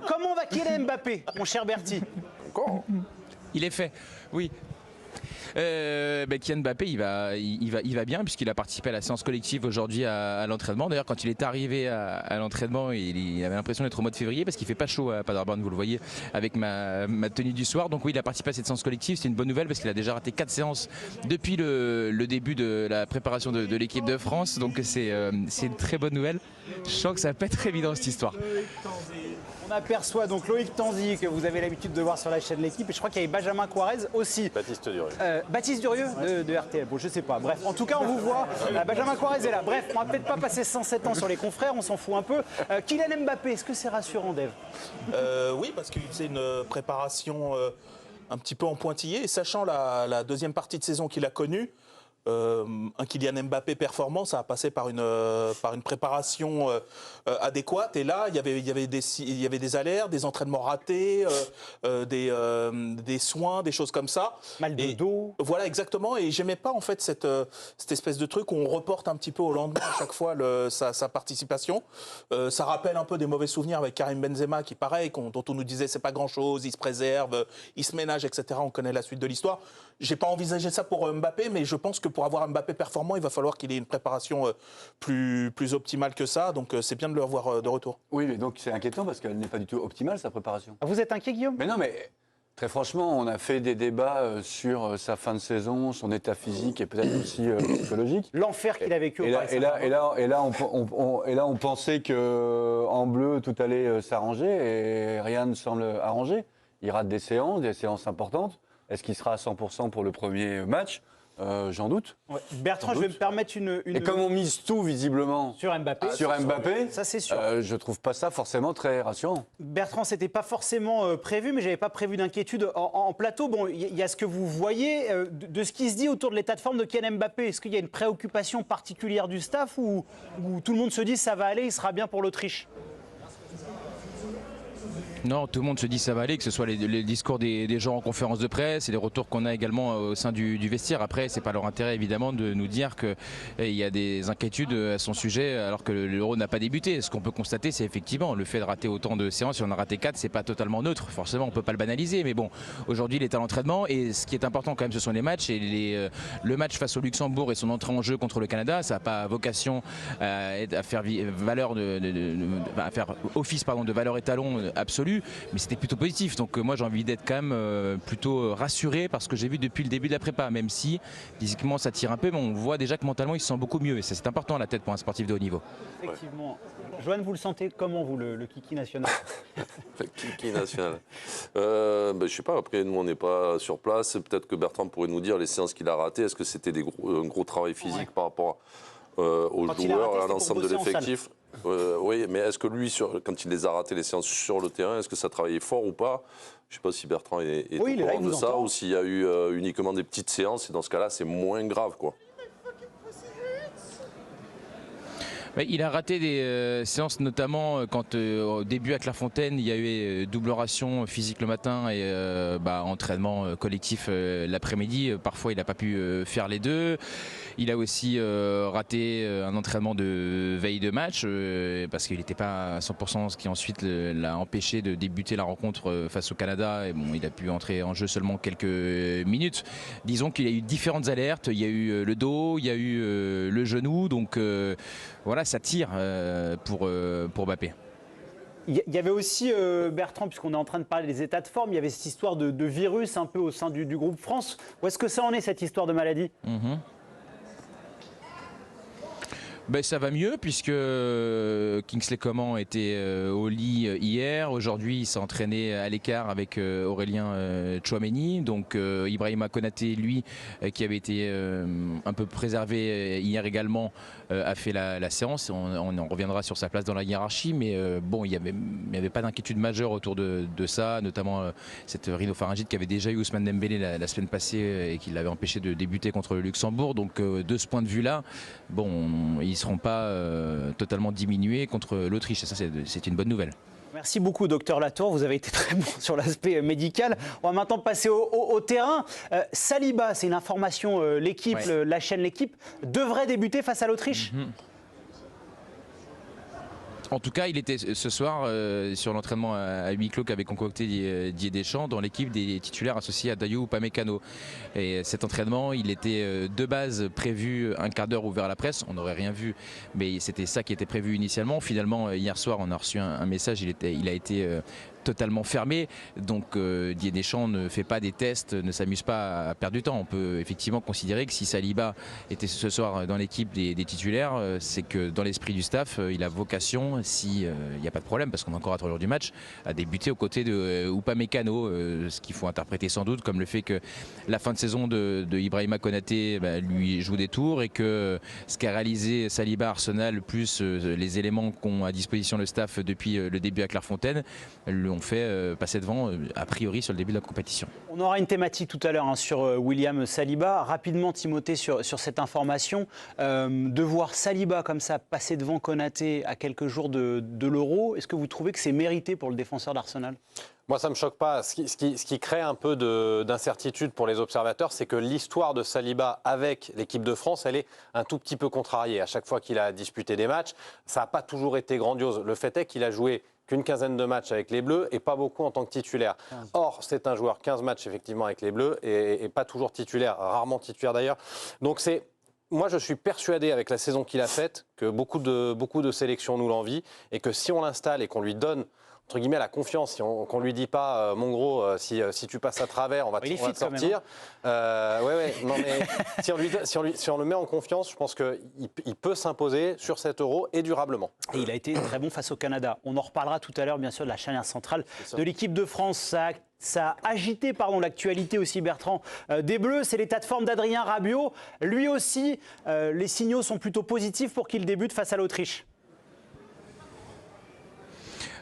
Comment va Kylian Mbappé, mon cher Bertie? Encore? Il est fait, oui. Kylian Mbappé, il va bien puisqu'il a participé à la séance collective aujourd'hui à l'entraînement. D'ailleurs, quand il est arrivé à l'entraînement, il avait l'impression d'être au mois de février parce qu'il fait pas chaud à Paderborn, vous le voyez avec ma tenue du soir. Donc oui, il a participé à cette séance collective. C'est une bonne nouvelle parce qu'il a déjà raté 4 séances depuis le début de la préparation de l'équipe de France. Donc c'est une très bonne nouvelle. Je sens que ça va pas être évident cette histoire. On aperçoit donc Loïc Tanzi, que vous avez l'habitude de voir sur la chaîne L'Équipe, et je crois qu'il y avait Benjamin Quarez aussi. Baptiste Durieux. Baptiste Durieux de RTL, bon je sais pas, bref, en tout cas on vous voit, Benjamin Quarez est là, bref, on va peut-être pas passer 107 ans sur les confrères, on s'en fout un peu. Kylian Mbappé, est-ce que c'est rassurant, Dave? Oui, parce que c'est une préparation un petit peu en pointillé, et sachant la deuxième partie de saison qu'il a connue, un Kylian Mbappé performant, ça a passé par une préparation adéquate. Et là, il y avait des alertes, des entraînements ratés, des soins, des choses comme ça. Mal de dos. Voilà, exactement. Et j'aimais pas en fait cette espèce de truc où on reporte un petit peu au lendemain à chaque fois sa participation. Ça rappelle un peu des mauvais souvenirs avec Karim Benzema, qui pareil, dont on nous disait c'est pas grand-chose, il se préserve, il se ménage, etc. On connaît la suite de l'histoire. J'ai pas envisagé ça pour Mbappé, mais je pense que pour avoir un Mbappé performant, il va falloir qu'il ait une préparation plus optimale que ça. Donc c'est bien de le revoir de retour. Oui, mais donc c'est inquiétant parce qu'elle n'est pas du tout optimale, sa préparation. Vous êtes inquiet, Guillaume? Mais non, mais très franchement, on a fait des débats sur sa fin de saison, son état physique et peut-être aussi psychologique. L'enfer qu'il a vécu au Paris Saint-Germain. Et là, on pensait qu'en bleu, tout allait s'arranger et rien ne semble arranger. Il rate des séances importantes. Est-ce qu'il sera à 100% pour le premier match? J'en doute. Ouais. Bertrand, je vais me permettre une... Et comme on mise tout visiblement sur Mbappé, ça c'est sûr. Je trouve pas ça forcément très rassurant. Bertrand, c'était pas forcément prévu, mais j'avais pas prévu d'inquiétude en plateau. Bon, il y a ce que vous voyez de ce qui se dit autour de l'état de forme de Kylian Mbappé. Est-ce qu'il y a une préoccupation particulière du staff ou tout le monde se dit ça va aller, il sera bien pour l'Autriche? Non, tout le monde se dit ça va aller, que ce soit les discours des gens en conférence de presse et les retours qu'on a également au sein du vestiaire. Après, c'est pas leur intérêt évidemment de nous dire qu'il y a des inquiétudes à son sujet alors que l'Euro n'a pas débuté. Ce qu'on peut constater, c'est effectivement le fait de rater autant de séances. Si on en a raté 4, c'est pas totalement neutre. Forcément, on peut pas le banaliser. Mais bon, aujourd'hui, il est à l'entraînement et ce qui est important quand même, ce sont les matchs. Et le match face au Luxembourg et son entrée en jeu contre le Canada, ça n'a pas vocation à faire office de valeur étalon absolue. Mais c'était plutôt positif, donc moi j'ai envie d'être quand même plutôt rassuré par ce que j'ai vu depuis le début de la prépa, même si physiquement ça tire un peu, mais on voit déjà que mentalement il se sent beaucoup mieux et ça c'est important à la tête pour un sportif de haut niveau. Effectivement. Joanne, vous le sentez comment vous, le kiki national? Le kiki national. Je sais pas, après nous on n'est pas sur place, peut-être que Bertrand pourrait nous dire les séances qu'il a ratées, est-ce que c'était un gros travail physique par rapport aux joueurs, à l'ensemble de l'effectif? Oui, mais est-ce que lui, quand il les a ratés les séances sur le terrain, est-ce que ça travaillait fort ou pas? Je ne sais pas si Bertrand est au courant de ça ou s'il y a eu uniquement des petites séances et dans ce cas-là, c'est moins grave, quoi. Il a raté des séances notamment quand au début à Clairefontaine il y a eu double ration physique le matin et entraînement collectif l'après-midi. Parfois il n'a pas pu faire les deux. Il a aussi raté un entraînement de veille de match parce qu'il n'était pas à 100%, ce qui ensuite l'a empêché de débuter la rencontre face au Canada. Et bon, il a pu entrer en jeu seulement quelques minutes. Disons qu'il y a eu différentes alertes. Il y a eu le dos, il y a eu le genou. Donc voilà, ça tire pour Mbappé. Il y avait aussi, Bertrand, puisqu'on est en train de parler des états de forme, il y avait cette histoire de virus un peu au sein du groupe France. Où est-ce que ça en est, cette histoire de maladie? Ça va mieux puisque Kingsley Coman était au lit hier. Aujourd'hui, il s'est entraîné à l'écart avec Aurélien Tchouaméni. Donc Ibrahima Konaté, lui, qui avait été un peu préservé hier également, a fait la séance. On en reviendra sur sa place dans la hiérarchie. Mais bon, il n'y avait pas d'inquiétude majeure autour de ça, notamment cette rhinopharyngite qu'avait déjà eu Ousmane Dembélé la semaine passée et qui l'avait empêché de débuter contre le Luxembourg. Donc de ce point de vue-là, bon, ils ne seront pas totalement diminués contre l'Autriche. Ça, c'est une bonne nouvelle. Merci beaucoup, docteur Latour. Vous avez été très bon sur l'aspect médical. On va maintenant passer au terrain. Saliba, c'est une information, l'équipe, la chaîne L'Équipe, devrait débuter face à l'Autriche. En tout cas, il était ce soir sur l'entraînement à huis clos qu'avait concocté Didier Deschamps dans l'équipe des titulaires associés à Dayot Upamecano. Et cet entraînement, il était de base prévu un quart d'heure ouvert à la presse. On n'aurait rien vu, mais c'était ça qui était prévu initialement. Finalement, hier soir, on a reçu un message. Il a été totalement fermé. Donc Didier Deschamps ne fait pas des tests, ne s'amuse pas à perdre du temps. On peut effectivement considérer que si Saliba était ce soir dans l'équipe des titulaires, c'est que dans l'esprit du staff, il a vocation, s'il n'y a pas de problème, parce qu'on est encore à 3 jours du match, à débuter aux côtés de Upamecano, ce qu'il faut interpréter sans doute comme le fait que la fin de saison de Ibrahima Konaté lui joue des tours et que ce qu'a réalisé Saliba Arsenal plus les éléments qu'ont à disposition le staff depuis le début à Clairefontaine l'ont fait passer devant a priori sur le début de la compétition. On aura une thématique tout à l'heure sur William Saliba. Rapidement, Timothée, sur cette information, de voir Saliba comme ça passer devant Konaté à quelques jours de l'Euro, est-ce que vous trouvez que c'est mérité pour le défenseur d'Arsenal ? Moi, ça ne me choque pas. Ce qui crée un peu d'incertitude pour les observateurs, c'est que l'histoire de Saliba avec l'équipe de France, elle est un tout petit peu contrariée. À chaque fois qu'il a disputé des matchs, ça n'a pas toujours été grandiose. Le fait est qu'il a joué qu'une quinzaine de matchs avec les Bleus et pas beaucoup en tant que titulaire. Or, c'est un joueur 15 matchs effectivement avec les Bleus et pas toujours titulaire, rarement titulaire d'ailleurs. Donc moi, je suis persuadé avec la saison qu'il a faite que beaucoup de sélections nous l'envient et que si on l'installe et qu'on lui donne entre guillemets la confiance, qu'on ne lui dit pas mon gros, si tu passes à travers, on va te sortir. Non, mais si on le met en confiance, je pense qu'il peut s'imposer sur cet Euro et durablement. Et il a été très bon face au Canada. On en reparlera tout à l'heure, bien sûr, de la charnière centrale de l'équipe de France. Ça a agité l'actualité aussi, Bertrand, des Bleus. C'est l'état de forme d'Adrien Rabiot. Lui aussi, les signaux sont plutôt positifs pour qu'il débute face à l'Autriche.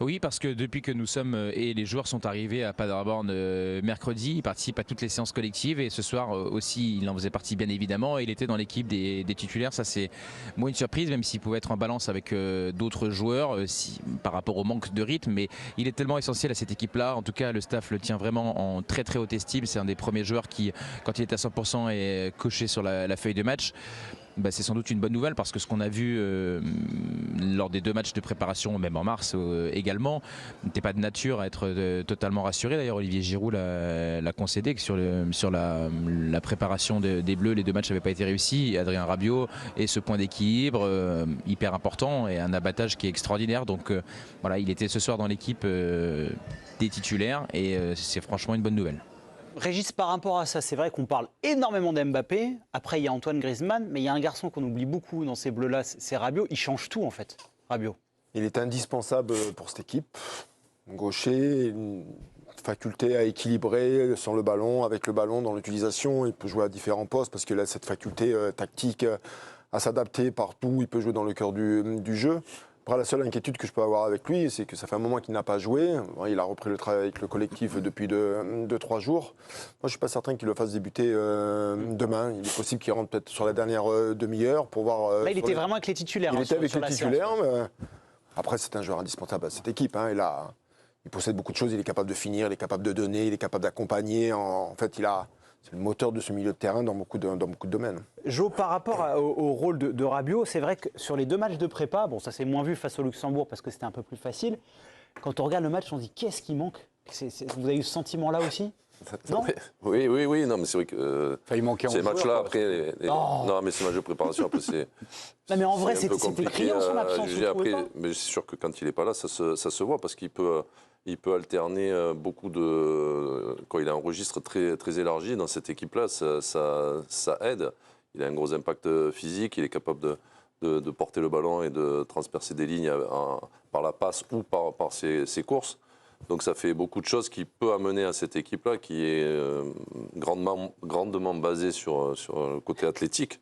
Oui, parce que depuis que nous sommes et les joueurs sont arrivés à Paderborn mercredi, il participe à toutes les séances collectives et ce soir aussi il en faisait partie bien évidemment et il était dans l'équipe des titulaires. Ça c'est moins une surprise, même s'il pouvait être en balance avec d'autres joueurs par rapport au manque de rythme, mais il est tellement essentiel à cette équipe-là. En tout cas, le staff le tient vraiment en très très haute estime. C'est un des premiers joueurs qui, quand il est à 100%, est coché sur la feuille de match. C'est sans doute une bonne nouvelle parce que ce qu'on a vu lors des 2 matchs de préparation, même en mars également, n'était pas de nature à être totalement rassuré. D'ailleurs, Olivier Giroud l'a concédé que sur la préparation des Bleus, les 2 matchs n'avaient pas été réussis. Adrien Rabiot et ce point d'équilibre hyper important et un abattage qui est extraordinaire. Donc voilà, il était ce soir dans l'équipe des titulaires et c'est franchement une bonne nouvelle. Régis, par rapport à ça, c'est vrai qu'on parle énormément d'Mbappé. Après, il y a Antoine Griezmann, mais il y a un garçon qu'on oublie beaucoup dans ces Bleus-là, c'est Rabiot. Il change tout, en fait, Rabiot. Il est indispensable pour cette équipe. Gaucher, une faculté à équilibrer sur le ballon, avec le ballon dans l'utilisation. Il peut jouer à différents postes parce qu'il a cette faculté tactique à s'adapter partout. Il peut jouer dans le cœur du jeu. Après, la seule inquiétude que je peux avoir avec lui, c'est que ça fait un moment qu'il n'a pas joué. Il a repris le travail avec le collectif depuis 2-3 jours. Moi, je ne suis pas certain qu'il le fasse débuter demain. Il est possible qu'il rentre peut-être sur la dernière demi-heure pour voir... Là, il était vraiment avec les titulaires. Il était avec les titulaires. Après, c'est un joueur indispensable à cette équipe. Il possède beaucoup de choses. Il est capable de finir, il est capable de donner, il est capable d'accompagner. En fait, c'est le moteur de ce milieu de terrain dans beaucoup de domaines. Jo, par rapport au rôle de Rabiot, c'est vrai que sur les 2 matchs de prépa, bon, ça s'est moins vu face au Luxembourg parce que c'était un peu plus facile. Quand on regarde le match, on se dit qu'est-ce qui manque ? Vous avez eu ce sentiment-là aussi ? Non ? Oui, non, mais c'est vrai que ces matchs-là, après, non, mais ces matchs de préparation, après, c'est. Non, mais en vrai, c'était criant son absence. Mais c'est sûr que quand il n'est pas là, ça se voit parce qu'il peut alterner beaucoup de. Quand il a un registre très, très élargi dans cette équipe-là, ça aide. Il a un gros impact physique, il est capable de porter le ballon et de transpercer des lignes par la passe ou par ses courses. Donc ça fait beaucoup de choses qui peut amener à cette équipe-là qui est grandement basée sur le côté athlétique.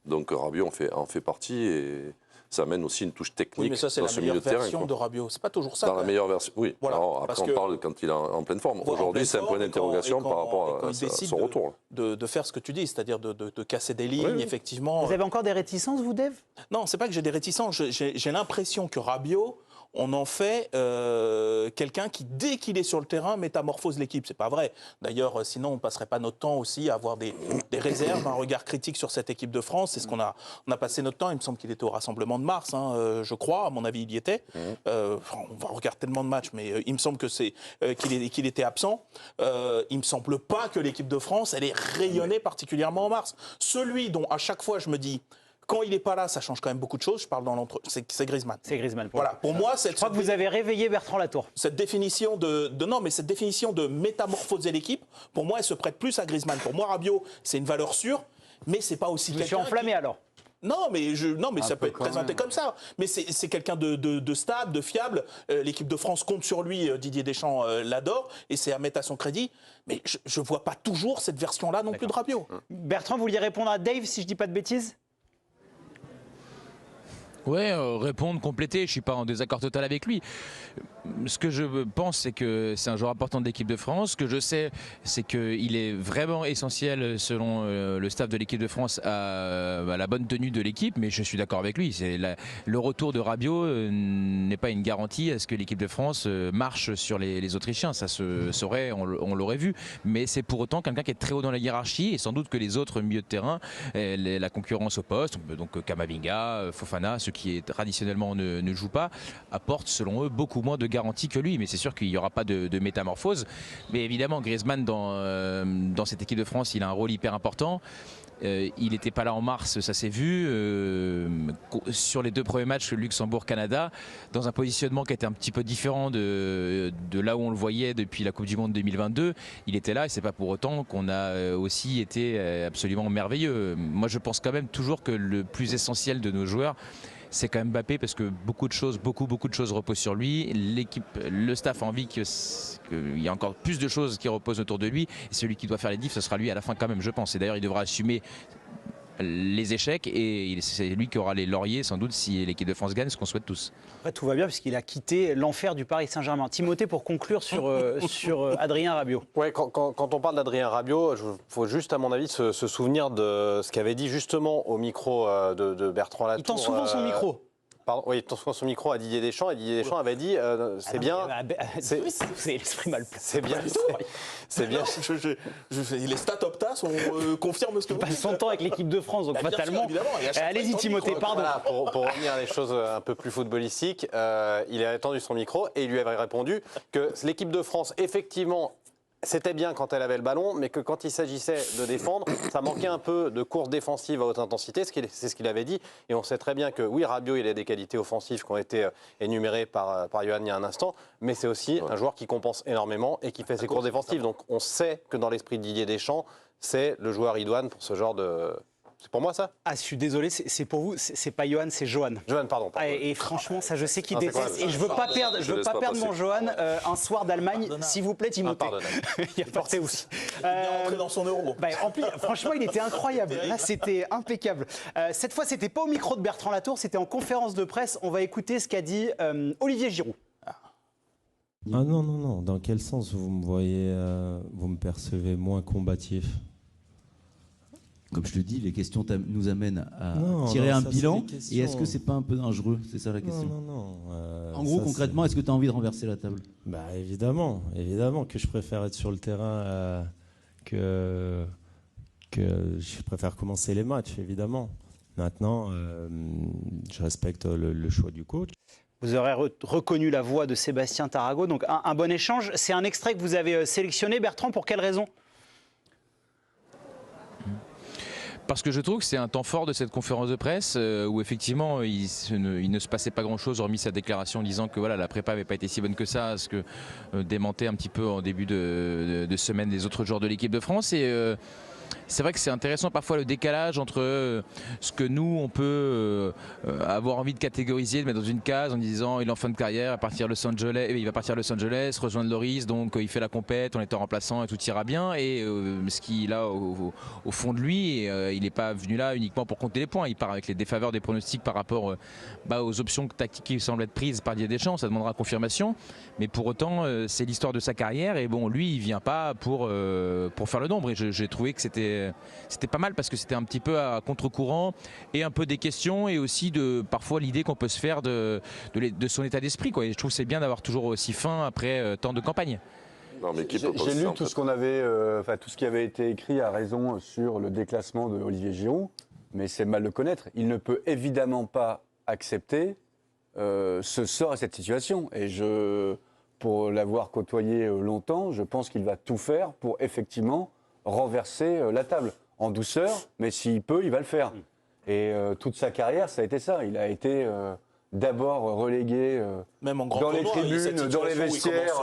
Donc Rabiot en fait partie et ça amène aussi une touche technique. Oui, mais ça c'est la meilleure version de Rabiot. C'est pas toujours ça. Dans la meilleure version, oui. Voilà, alors, après on parle quand il est en pleine forme. Aujourd'hui c'est un point d'interrogation par rapport à son retour. De faire ce que tu dis, c'est-à-dire de casser des lignes, effectivement. Vous avez encore des réticences, vous, Dave ? Non, c'est pas que j'ai des réticences. J'ai l'impression que Rabiot, on en fait quelqu'un qui, dès qu'il est sur le terrain, métamorphose l'équipe. C'est pas vrai. D'ailleurs, sinon, on passerait pas notre temps aussi à avoir des réserves, un regard critique sur cette équipe de France. C'est ce qu'on a passé notre temps. Il me semble qu'il était au rassemblement de mars, hein, je crois. À mon avis, il y était. On regarde tellement de matchs, mais il me semble que qu'il était absent. Il me semble pas que l'équipe de France, elle ait rayonné particulièrement en mars. Celui dont à chaque fois je me dis, quand il n'est pas là, ça change quand même beaucoup de choses. Je parle dans c'est Griezmann. C'est Griezmann. Voilà. Pour moi, je crois que vous avez réveillé Bertrand Latour. Cette définition cette définition de métamorphoser l'équipe, pour moi, elle se prête plus à Griezmann. Pour moi, Rabiot, c'est une valeur sûre, mais c'est pas aussi. Je me suis enflammé alors. Non, mais ça peut être présenté comme ça. Mais c'est quelqu'un de stable, de fiable. L'équipe de France compte sur lui. Didier Deschamps l'adore et c'est à mettre à son crédit. Mais je ne vois pas toujours cette version-là non plus de Rabiot. Bertrand, vous vouliez répondre à Dave si je dis pas de bêtises? Ouais, répondre, compléter, je ne suis pas en désaccord total avec lui. Ce que je pense, c'est que c'est un joueur important de l'équipe de France. Ce que je sais, c'est qu'il est vraiment essentiel, selon le staff de l'équipe de France, à la bonne tenue de l'équipe. Mais je suis d'accord avec lui. Le retour de Rabiot n'est pas une garantie à ce que l'équipe de France marche sur les Autrichiens. Ça se saurait, on l'aurait vu. Mais c'est pour autant quelqu'un qui est très haut dans la hiérarchie. Et sans doute que les autres milieux de terrain, la concurrence au poste, donc Kamavinga, Fofana, ceux qui traditionnellement ne jouent pas, apportent selon eux beaucoup moins de garantie que lui, mais c'est sûr qu'il n'y aura pas de métamorphose. Mais évidemment, Griezmann dans cette équipe de France, il a un rôle hyper important. Il n'était pas là en mars, ça s'est vu. Sur les 2 premiers matchs, Luxembourg-Canada, dans un positionnement qui était un petit peu différent de là où on le voyait depuis la Coupe du Monde 2022, il était là et c'est pas pour autant qu'on a aussi été absolument merveilleux. Moi, je pense quand même toujours que le plus essentiel de nos joueurs, c'est quand même Mbappé, parce que beaucoup de choses reposent sur lui. L'équipe, le staff a envie qu'il y ait encore plus de choses qui reposent autour de lui. Et celui qui doit faire les diffs, ce sera lui à la fin quand même, je pense. Et d'ailleurs, il devra assumer les échecs et c'est lui qui aura les lauriers sans doute si l'équipe de France gagne, ce qu'on souhaite tous. Après, tout va bien puisqu'il a quitté l'enfer du Paris Saint-Germain. Timothée, pour conclure sur Adrien Rabiot. Ouais, quand on parle d'Adrien Rabiot, il faut juste à mon avis se souvenir de ce qu'avait dit justement au micro de Bertrand Latour. Il tend souvent son micro. Pardon, oui, il tend souvent son micro à Didier Deschamps et Didier Deschamps avait dit c'est bien. C'est l'esprit mal placé. C'est bien. C'est bien. Les stats Opta confirment ce que vous dites. Il passe son temps avec l'équipe de France, donc fatalement. Allez-y, Timothée, pardon. Voilà, pour revenir à des choses un peu plus footballistiques, il a étendu son micro et il lui avait répondu que l'équipe de France, effectivement, c'était bien quand elle avait le ballon, mais que quand il s'agissait de défendre, ça manquait un peu de course défensive à haute intensité, c'est ce qu'il avait dit. Et on sait très bien que oui, Rabiot, il a des qualités offensives qui ont été énumérées par Johan il y a un instant, mais c'est aussi un joueur qui compense énormément et qui fait ses courses défensives. Donc on sait que dans l'esprit de Didier Deschamps, c'est le joueur idoine pour ce genre de... C'est pour moi ça? Ah, je suis désolé, c'est pour vous, c'est pas Johan, c'est Johan. Johan, pardon. Et franchement, ça, je sais qu'il déteste. Et je veux pas perdre mon Johan un soir d'Allemagne, s'il vous plaît, Timothée. Il a porté aussi. Il est entré dans son euro. En plus, franchement, il était incroyable. Là, c'était impeccable. Cette fois, c'était pas au micro de Bertrand Latour, c'était en conférence de presse. On va écouter ce qu'a dit Olivier Giroud. Ah non. Dans quel sens vous me voyez, vous me percevez moins combatif? Comme je te dis, les questions nous amènent à tirer un bilan. Et est-ce que c'est pas un peu dangereux? C'est ça la question. Non. En gros, concrètement, est-ce que tu as envie de renverser la table? Bah évidemment que je préfère être sur le terrain que je préfère commencer les matchs, évidemment. Maintenant, je respecte le choix du coach. Vous aurez reconnu la voix de Sébastien Tarago. Donc un bon échange. C'est un extrait que vous avez sélectionné, Bertrand, pour quelle raison? Parce que je trouve que c'est un temps fort de cette conférence de presse où effectivement il ne se passait pas grand-chose hormis sa déclaration disant que voilà, la prépa n'avait pas été si bonne que ça, ce que démentait un petit peu en début de semaine les autres joueurs de l'équipe de France. Et c'est vrai que c'est intéressant parfois le décalage entre ce que nous on peut avoir envie de catégoriser, de mettre dans une case en disant il est en fin de carrière, il va partir à Los Angeles, rejoindre Loris, donc il fait la compète, on est en remplaçant et tout ira bien. Et ce qu'il a au fond de lui, il n'est pas venu là uniquement pour compter les points, il part avec les défaveurs des pronostics par rapport aux options tactiques qui semblent être prises par Didier Deschamps, ça demandera confirmation. Mais pour autant, c'est l'histoire de sa carrière et bon, lui il vient pas pour faire le nombre. Et j'ai trouvé que c'était c'était pas mal parce que c'était un petit peu à contre-courant et un peu des questions et aussi de parfois l'idée qu'on peut se faire de son état d'esprit, quoi. Et je trouve que c'est bien d'avoir toujours aussi fin après tant de campagne. J'ai lu tout ce qu'on avait, tout ce qui avait été écrit à raison sur le déclassement de Olivier Giroud, mais c'est mal le connaître. Il ne peut évidemment pas accepter ce sort et cette situation. Et pour l'avoir côtoyé longtemps, je pense qu'il va tout faire pour effectivement renverser la table en douceur, mais s'il peut, il va le faire. Et toute sa carrière, ça a été ça. Il a été d'abord relégué même en grand dans les tournoi, tribunes, dans les vestiaires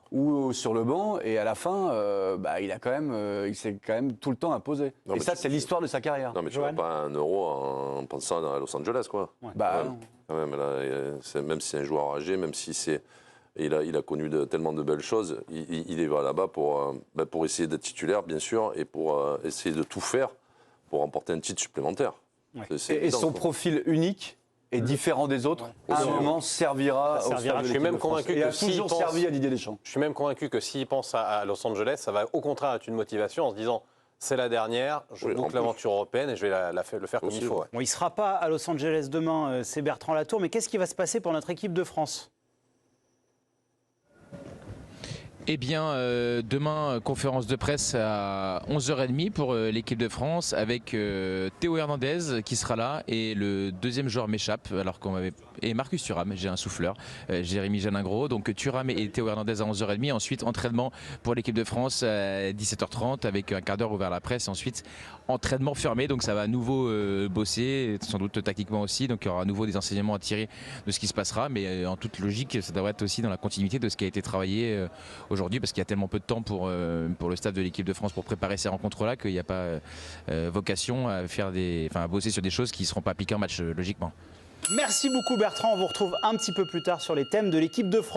ou sur le banc, et à la fin, il s'est quand même tout le temps imposé. Non, et ça, c'est l'histoire de sa carrière. Non, mais tu ne vas pas un euro en pensant à Los Angeles, quoi. Ouais. Quand même, là, même si c'est un joueur âgé, même si il a connu tellement de belles choses, il va là-bas pour essayer d'être titulaire, bien sûr, et pour essayer de tout faire pour remporter un titre supplémentaire. Ouais. Et son profil unique est différent des autres, à un moment servira au Je suis même convaincu que toujours servi à Didier Deschamps. Je suis même convaincu que s'il pense à Los Angeles, ça va au contraire être une motivation en se disant c'est la dernière, je boucle l'aventure européenne et je vais le faire comme il faut. Ouais. Bon, il ne sera pas à Los Angeles demain, c'est Bertrand Latour, mais qu'est-ce qui va se passer pour notre équipe de France ? Eh bien, demain, conférence de presse à 11h30 pour l'équipe de France avec Théo Hernandez qui sera là et le deuxième joueur m'échappe alors qu'on m'avait... Et Marcus Thuram, j'ai un souffleur, Jérémy Janingro. Donc Thuram et Théo Hernandez à 11h30. Ensuite, entraînement pour l'équipe de France à 17h30 avec un quart d'heure ouvert à la presse. Ensuite, entraînement fermé. Donc ça va à nouveau bosser, sans doute tactiquement aussi. Donc il y aura à nouveau des enseignements à tirer de ce qui se passera. Mais en toute logique, ça devrait être aussi dans la continuité de ce qui a été travaillé aujourd'hui, parce qu'il y a tellement peu de temps pour le staff de l'équipe de France pour préparer ces rencontres-là qu'il n'y a pas vocation à à bosser sur des choses qui ne seront pas appliquées en match logiquement. Merci beaucoup Bertrand, on vous retrouve un petit peu plus tard sur les thèmes de l'équipe de France.